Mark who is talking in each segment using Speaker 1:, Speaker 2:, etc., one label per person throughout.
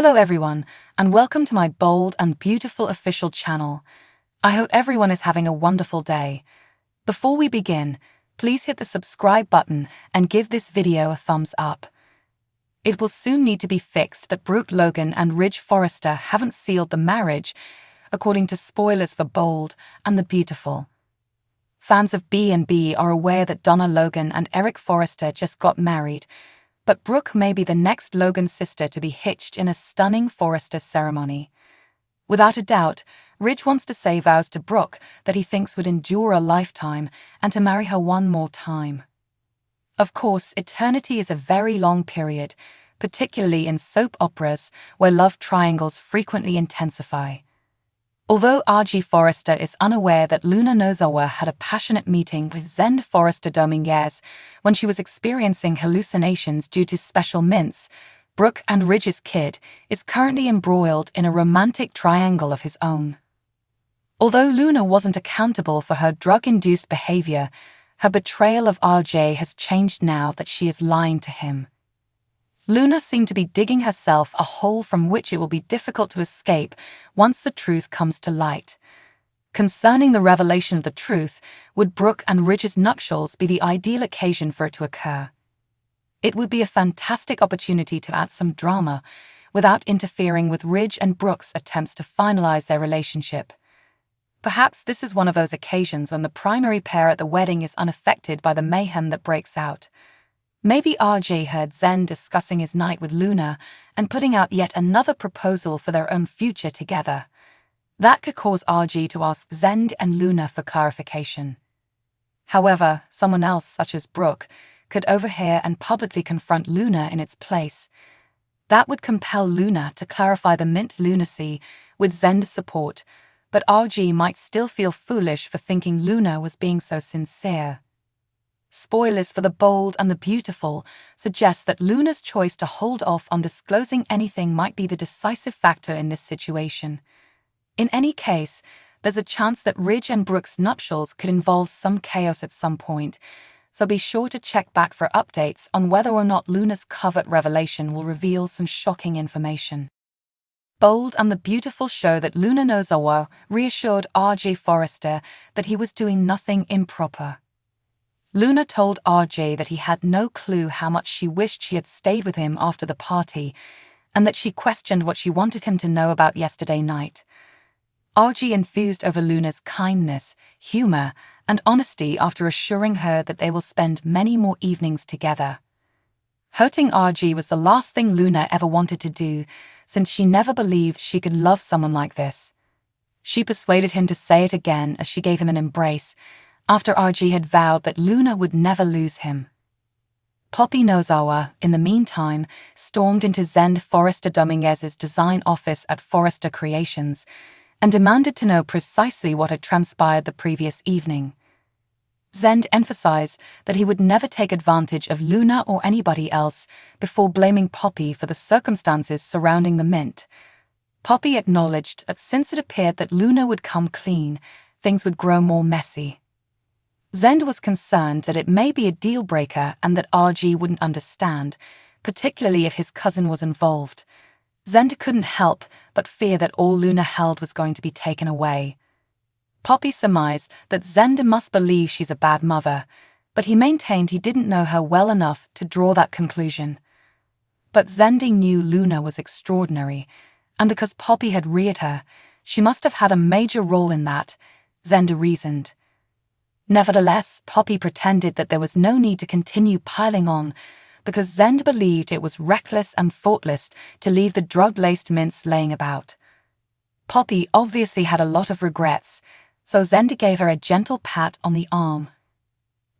Speaker 1: Hello everyone, and welcome to my bold and beautiful official channel. I hope everyone is having a wonderful day. Before we begin, please hit the subscribe button and give this video a thumbs up. It will soon need to be fixed that Brooke Logan and Ridge Forrester haven't sealed the marriage, according to spoilers for Bold and the Beautiful. Fans of B&B are aware that Donna Logan and Eric Forrester just got married, but Brooke may be the next Logan sister to be hitched in a stunning Forrester ceremony. Without a doubt, Ridge wants to say vows to Brooke that he thinks would endure a lifetime and to marry her one more time. Of course, eternity is a very long period, particularly in soap operas where love triangles frequently intensify. Although R.G. Forrester is unaware that Luna Nozawa had a passionate meeting with Zend Forrester Dominguez when she was experiencing hallucinations due to special mints, Brooke and Ridge's kid is currently embroiled in a romantic triangle of his own. Although Luna wasn't accountable for her drug-induced behavior, her betrayal of RJ has changed now that she is lying to him. Luna seemed to be digging herself a hole from which it will be difficult to escape once the truth comes to light. Concerning the revelation of the truth, would Brooke and Ridge's nuptials be the ideal occasion for it to occur? It would be a fantastic opportunity to add some drama without interfering with Ridge and Brooke's attempts to finalize their relationship. Perhaps this is one of those occasions when the primary pair at the wedding is unaffected by the mayhem that breaks out. Maybe RJ heard Zend discussing his night with Luna and putting out yet another proposal for their own future together. That could cause RJ to ask Zend and Luna for clarification. However, someone else, such as Brooke, could overhear and publicly confront Luna in its place. That would compel Luna to clarify the mint lunacy with Zend's support, but RJ might still feel foolish for thinking Luna was being so sincere. Spoilers for the Bold and the Beautiful suggest that Luna's choice to hold off on disclosing anything might be the decisive factor in this situation. In any case, there's a chance that Ridge and Brooke's nuptials could involve some chaos at some point, so be sure to check back for updates on whether or not Luna's covert revelation will reveal some shocking information. Bold and the Beautiful show that Luna Nozawa reassured R.J. Forrester that he was doing nothing improper. Luna told RJ that he had no clue how much she wished she had stayed with him after the party, and that she questioned what she wanted him to know about yesterday night. RJ enthused over Luna's kindness, humor, and honesty after assuring her that they will spend many more evenings together. Hurting RJ was the last thing Luna ever wanted to do, since she never believed she could love someone like this. She persuaded him to say it again as she gave him an embrace, after RJ had vowed that Luna would never lose him. Poppy Nozawa, in the meantime, stormed into Zend Forrester Dominguez's design office at Forrester Creations and demanded to know precisely what had transpired the previous evening. Zend emphasized that he would never take advantage of Luna or anybody else before blaming Poppy for the circumstances surrounding the mint. Poppy acknowledged that since it appeared that Luna would come clean, things would grow more messy. Zend was concerned that it may be a deal-breaker and that RG wouldn't understand, particularly if his cousin was involved. Zend couldn't help but fear that all Luna held was going to be taken away. Poppy surmised that Zend must believe she's a bad mother, but he maintained he didn't know her well enough to draw that conclusion. But Zendi knew Luna was extraordinary, and because Poppy had reared her, she must have had a major role in that, Zenda reasoned. Nevertheless, Poppy pretended that there was no need to continue piling on, because Zend believed it was reckless and thoughtless to leave the drug-laced mints laying about. Poppy obviously had a lot of regrets, so Zend gave her a gentle pat on the arm.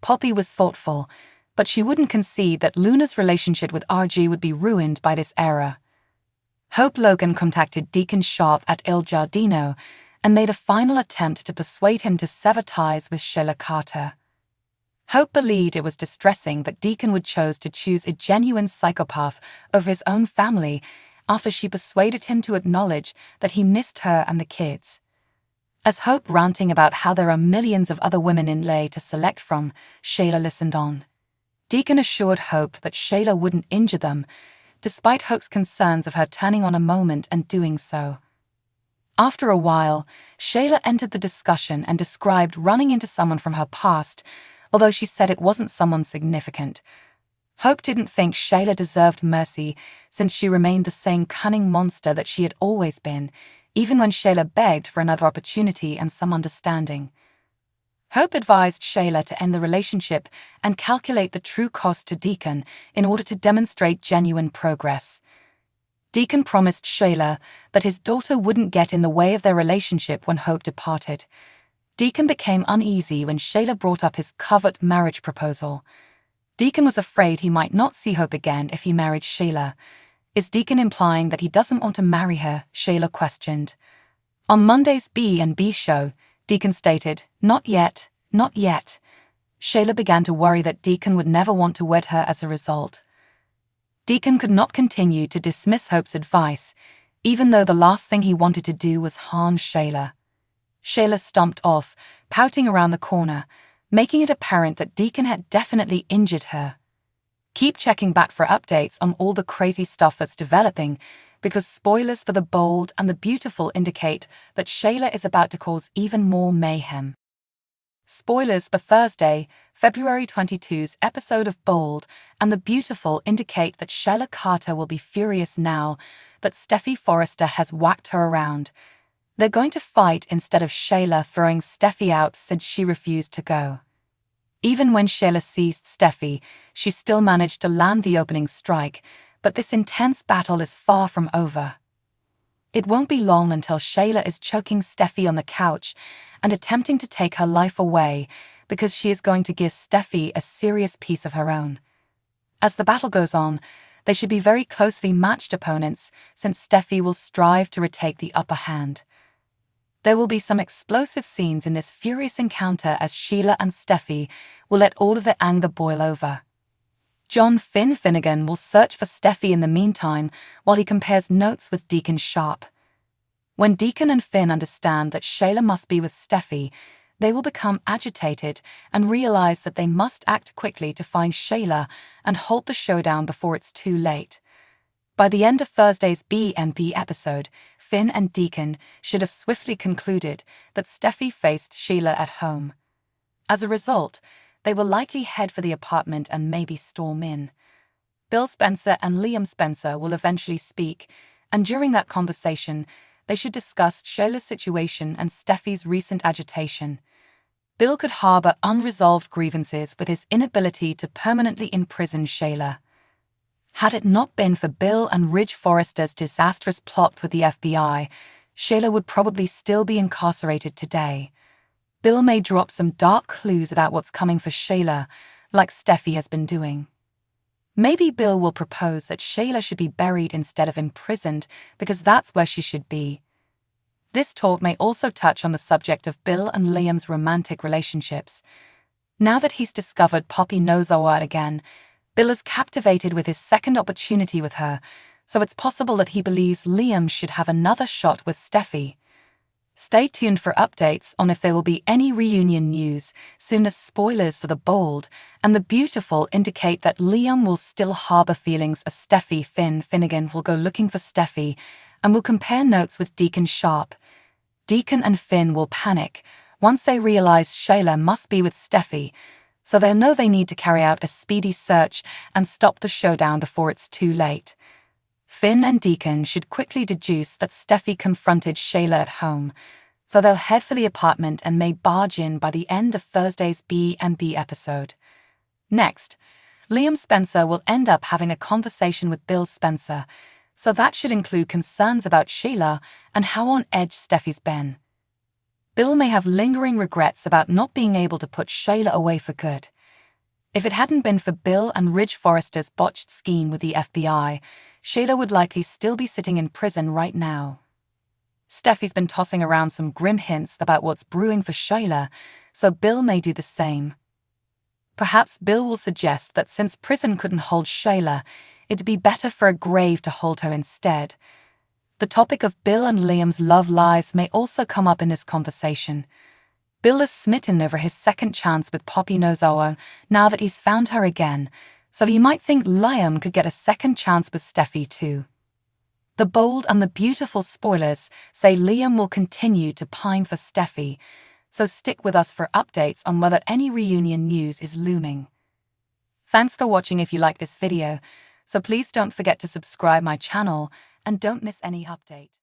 Speaker 1: Poppy was thoughtful, but she wouldn't concede that Luna's relationship with RG would be ruined by this error. Hope Logan contacted Deacon Sharp at Il Giardino and made a final attempt to persuade him to sever ties with Sheila Carter. Hope believed it was distressing that Deacon would choose a genuine psychopath over his own family after she persuaded him to acknowledge that he missed her and the kids. As Hope ranting about how there are millions of other women in LA to select from, Sheila listened on. Deacon assured Hope that Sheila wouldn't injure them, despite Hope's concerns of her turning on a moment and doing so. After a while, Shayla entered the discussion and described running into someone from her past, although she said it wasn't someone significant. Hope didn't think Shayla deserved mercy since she remained the same cunning monster that she had always been, even when Shayla begged for another opportunity and some understanding. Hope advised Shayla to end the relationship and calculate the true cost to Deacon in order to demonstrate genuine progress. Deacon promised Shayla that his daughter wouldn't get in the way of their relationship when Hope departed. Deacon became uneasy when Shayla brought up his covert marriage proposal. Deacon was afraid he might not see Hope again if he married Shayla. Is Deacon implying that he doesn't want to marry her? Shayla questioned. On Monday's B&B show, Deacon stated, "Not yet, not yet." Shayla began to worry that Deacon would never want to wed her as a result. Deacon could not continue to dismiss Hope's advice, even though the last thing he wanted to do was harm Shayla. Shayla stomped off, pouting around the corner, making it apparent that Deacon had definitely injured her. Keep checking back for updates on all the crazy stuff that's developing, because spoilers for The Bold and the Beautiful indicate that Shayla is about to cause even more mayhem. Spoilers for Thursday, February 22's episode of Bold and the Beautiful indicate that Shayla Carter will be furious now that Steffi Forrester has whacked her around. They're going to fight instead of Shayla throwing Steffi out since she refused to go. Even when Shayla seized Steffi, she still managed to land the opening strike, but this intense battle is far from over. It won't be long until Shayla is choking Steffi on the couch and attempting to take her life away because she is going to give Steffi a serious piece of her own. As the battle goes on, they should be very closely matched opponents since Steffi will strive to retake the upper hand. There will be some explosive scenes in this furious encounter as Sheila and Steffi will let all of their anger boil over. John Finnegan will search for Steffi in the meantime while he compares notes with Deacon Sharp. When Deacon and Finn understand that Shayla must be with Steffi, they will become agitated and realize that they must act quickly to find Shayla and halt the showdown before it's too late. By the end of Thursday's B&B episode, Finn and Deacon should have swiftly concluded that Steffi faced Sheila at home. As a result, they will likely head for the apartment and maybe storm in. Bill Spencer and Liam Spencer will eventually speak, and during that conversation, they should discuss Shayla's situation and Steffi's recent agitation. Bill could harbor unresolved grievances with his inability to permanently imprison Shayla. Had it not been for Bill and Ridge Forrester's disastrous plot with the FBI, Shayla would probably still be incarcerated today. Bill may drop some dark clues about what's coming for Shayla, like Steffi has been doing. Maybe Bill will propose that Shayla should be buried instead of imprisoned because that's where she should be. This talk may also touch on the subject of Bill and Liam's romantic relationships. Now that he's discovered Poppy Nozawa again, Bill is captivated with his second opportunity with her, so it's possible that he believes Liam should have another shot with Steffi. Stay tuned for updates on if there will be any reunion news, soon as spoilers for The Bold and the Beautiful indicate that Liam will still harbor feelings as Steffi. Finnegan will go looking for Steffi and will compare notes with Deacon Sharp. Deacon and Finn will panic once they realize Shayla must be with Steffi, so they'll know they need to carry out a speedy search and stop the showdown before it's too late. Finn and Deacon should quickly deduce that Steffi confronted Shayla at home, so they'll head for the apartment and may barge in by the end of Thursday's B&B episode. Next, Liam Spencer will end up having a conversation with Bill Spencer, so that should include concerns about Shayla and how on edge Steffi's been. Bill may have lingering regrets about not being able to put Shayla away for good. If it hadn't been for Bill and Ridge Forrester's botched scheme with the FBI, Shayla would likely still be sitting in prison right now. Steffi's been tossing around some grim hints about what's brewing for Shayla, so Bill may do the same. Perhaps Bill will suggest that since prison couldn't hold Shayla, it'd be better for a grave to hold her instead. The topic of Bill and Liam's love lives may also come up in this conversation. Bill is smitten over his second chance with Poppy Nozawa now that he's found her again, So you might think Liam could get a second chance with Steffi too. The bold and the beautiful spoilers say Liam will continue to pine for Steffi, so stick with us for updates on whether any reunion news is looming. Thanks for watching. If you like this video, so please don't forget to subscribe my channel and don't miss any update.